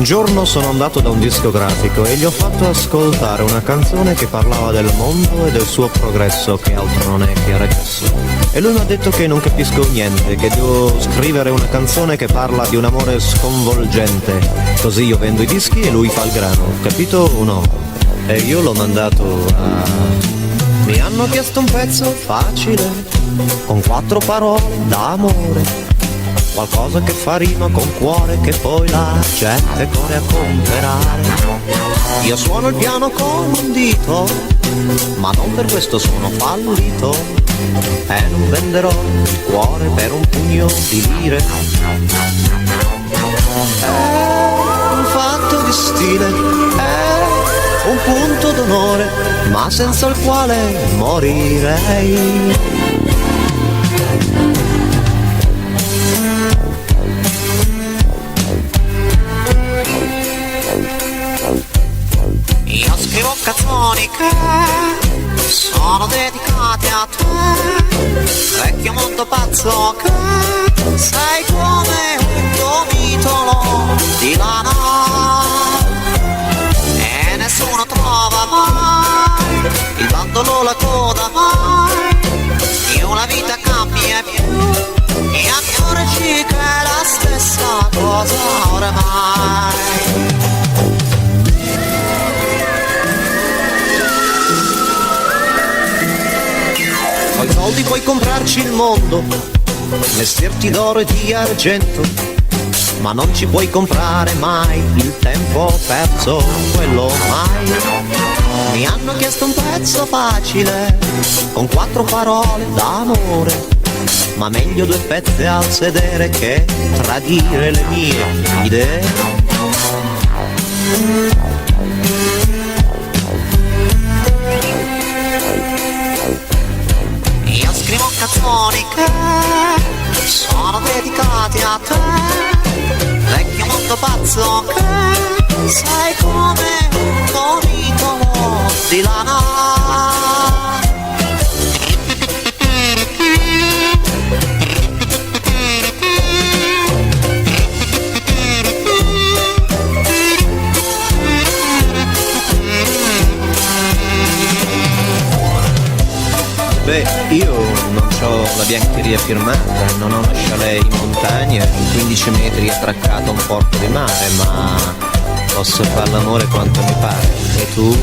Un giorno sono andato da un discografico e gli ho fatto ascoltare una canzone che parlava del mondo e del suo progresso, che altro non è che regresso. E lui mi ha detto che non capisco niente, che devo scrivere una canzone che parla di un amore sconvolgente. Così io vendo i dischi e lui fa il grano, capito o no? E io l'ho mandato a... Mi hanno chiesto un pezzo facile, con 4 parole d'amore, qualcosa che fa rima con cuore, che poi la gente corre a comprare. Io suono il piano con un dito, ma non per questo sono fallito, e non venderò il cuore per un pugno di lire. È un fatto di stile, è un punto d'onore, ma senza il quale morirei. Io scrivo canzoni che sono dedicate a te, vecchio mondo pazzo che sei come un gomitolo di lana, e nessuno trova mai il bandolo, la coda mai. Io la vita cambia più e accorgi che è la stessa cosa oramai. Con i soldi puoi comprarci il mondo, vestirti d'oro e di argento, ma non ci puoi comprare mai il tempo perso, quello mai. Mi hanno chiesto un pezzo facile, con 4 parole d'amore, ma meglio 2 pezzi al sedere che tradire le mie idee. Scrivo canzoni che sono dedicate a te, vecchio mondo pazzo che sei come un gomitolo di lana. Beh, io non ho la biancheria firmata, non ho una chalet in montagna, in 15 metri attraccato a un porto di mare, ma posso fare l'amore quanto mi pare. E tu?